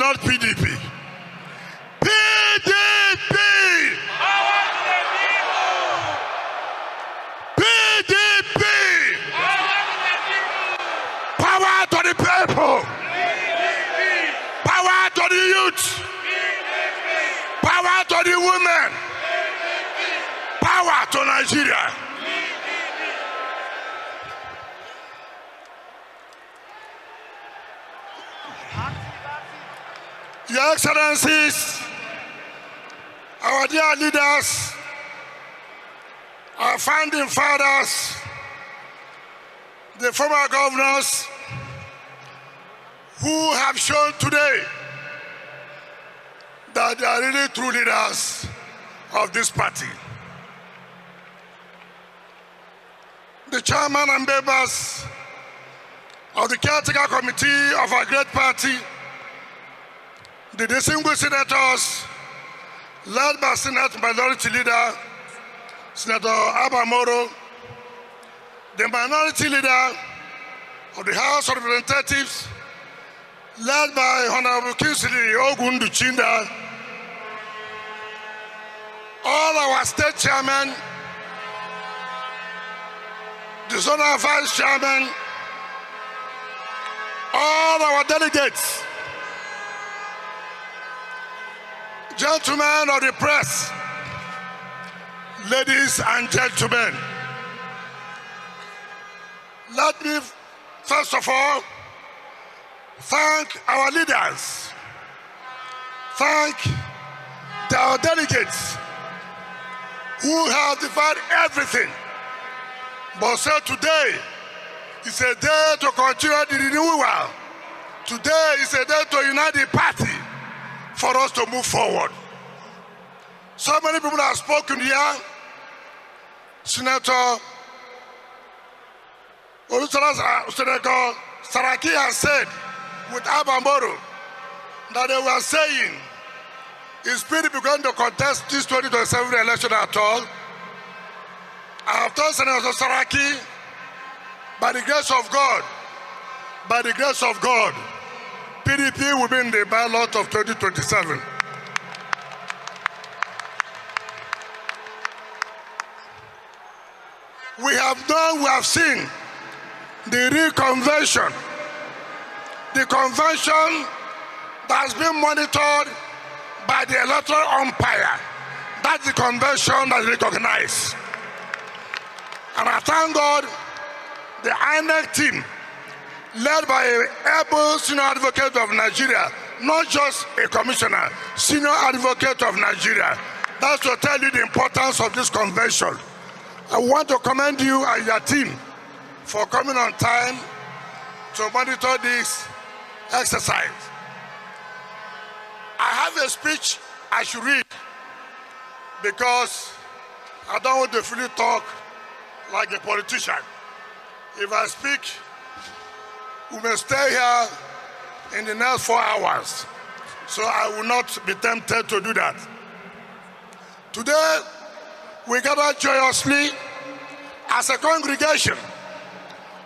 not PDP. PDP! PDP! Power to the people! Power to the youth! Power to the women! Power to Nigeria! Your Excellencies, our dear leaders, our founding fathers, the former governors who have shown today that they are really true leaders of this party. The chairman and members of the caretaker committee of our great party, the distinguished senators led by Senate Minority Leader, Senator Abamoro, the Minority Leader of the House of Representatives, led by Honorable Kingsley Ogunduchinda, all our state chairmen, the zonal vice chairman, all our delegates, gentlemen of the press, ladies and gentlemen, let me first of all thank our leaders, thank our delegates who have defied everything, but said today is a day to continue the renewal. Today is a day to unite the party for us to move forward. So many people have spoken here. Senator Saraki has said with Abamoro that they were saying, is PDP going to contest this 2027 election at all? I have told Senator Saraki, by the grace of God, PDP will be in the ballot of 2027. We have seen the reconvention, the convention that has been monitored by the electoral umpire. That's the convention that is recognized. And I thank God, the INEC team, led by an able senior advocate of Nigeria, not just a commissioner, senior advocate of Nigeria. That's to tell you the importance of this convention. I want to commend you and your team for coming on time to monitor this exercise. I have a speech I should read because I don't want to freely talk like a politician. If I speak, we may stay here in the next 4 hours, so I will not be tempted to do that. Today, we gather joyously as a congregation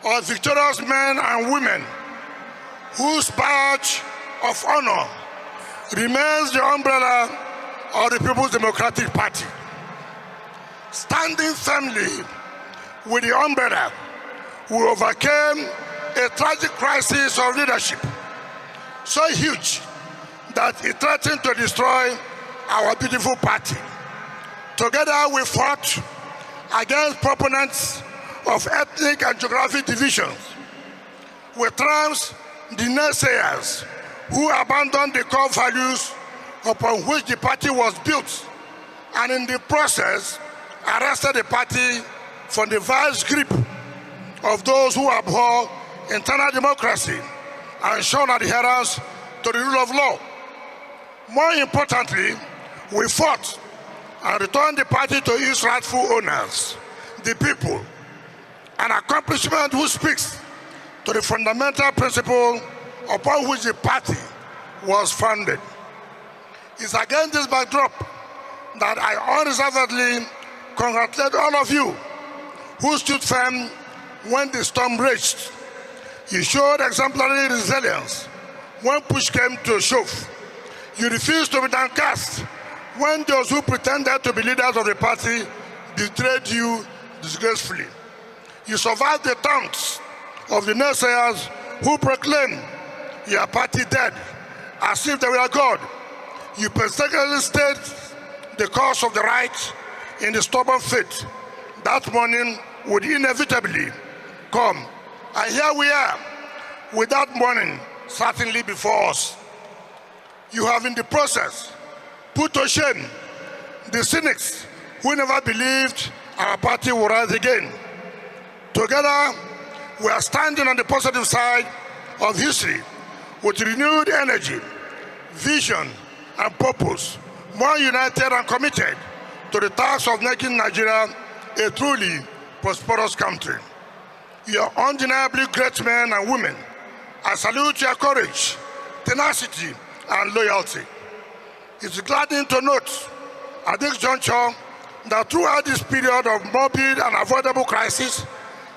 of victorious men and women whose badge of honor remains the umbrella of the People's Democratic Party. Standing firmly with the umbrella, we overcame a tragic crisis of leadership, so huge that it threatened to destroy our beautiful party. Together we fought against proponents of ethnic and geographic divisions. We trounced the naysayers who abandoned the core values upon which the party was built, and in the process arrested the party from the vice grip of those who abhor internal democracy and shown adherence to the rule of law. More importantly, we fought and returned the party to its rightful owners, the people, an accomplishment which speaks to the fundamental principle upon which the party was founded. It's against this backdrop that I unreservedly congratulate all of you who stood firm when the storm raged. You showed exemplary resilience, when push came to shove. You refused to be downcast when those who pretended to be leaders of the party betrayed you disgracefully. You survived the taunts of the naysayers who proclaimed your party dead as if they were God. You persistently stayed the cause of the right in the stubborn faith that morning would inevitably come. And here we are, with that morning certainly before us. You have in the process put to shame the cynics who never believed our party would rise again. Together, we are standing on the positive side of history with renewed energy, vision, and purpose, more united and committed to the task of making Nigeria a truly prosperous country. You are undeniably great men and women. I salute your courage, tenacity, and loyalty. It's gladdening to note at this juncture that throughout this period of morbid and avoidable crisis,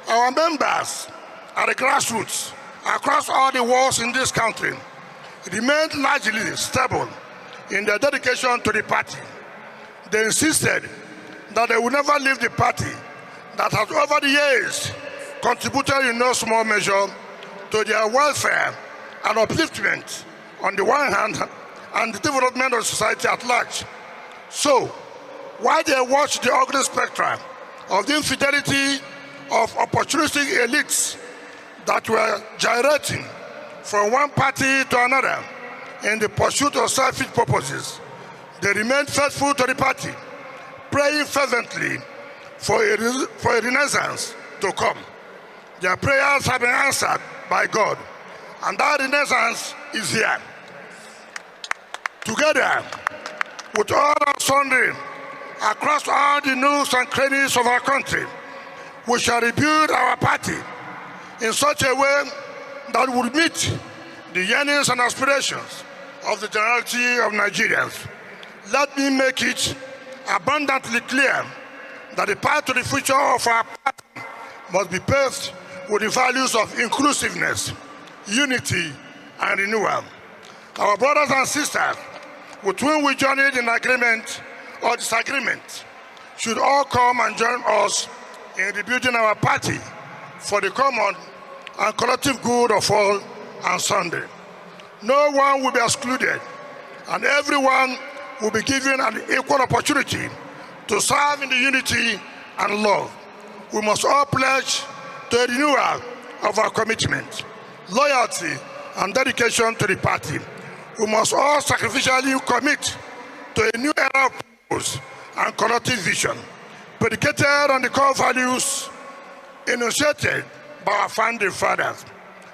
our members at the grassroots across all the walls in this country remained largely stable in their dedication to the party. They insisted that they would never leave the party that has over the years contributed in no small measure to their welfare and upliftment on the one hand, and the development of society at large. So, while they watch the ugly spectra of the infidelity of opportunistic elites that were gyrating from one party to another in the pursuit of selfish purposes, they remained faithful to the party, praying fervently for a renaissance to come. Their prayers have been answered by God, and that renaissance is here. Together with all our sundry across all the nooks and crannies of our country, we shall rebuild our party in such a way that will meet the yearnings and aspirations of the generality of Nigerians. Let me make it abundantly clear that the path to the future of our party must be paved with the values of inclusiveness, unity, and renewal. Our brothers and sisters, with whom we journeyed in agreement or disagreement, should all come and join us in rebuilding our party for the common and collective good of all and sundry. No one will be excluded, and everyone will be given an equal opportunity to serve in the unity and love. We must all pledge to a renewal of our commitment, loyalty, and dedication to the party. We must all sacrificially commit to a new era of purpose and collective vision, predicated on the core values enunciated by our founding fathers.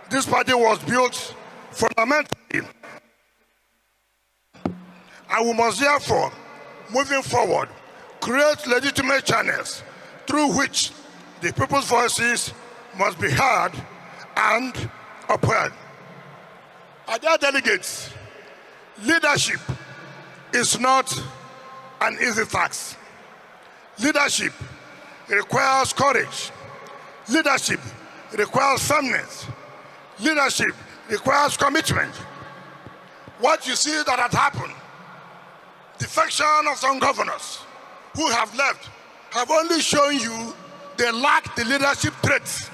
This party was built fundamentally, and we must therefore, moving forward, create legitimate channels through which the people's voices must be heard and upheld. Our dear delegates, leadership is not an easy task. Leadership requires courage. Leadership requires firmness. Leadership requires commitment. What you see that had happened, defection of some governors who have left, have only shown you they lack the leadership traits.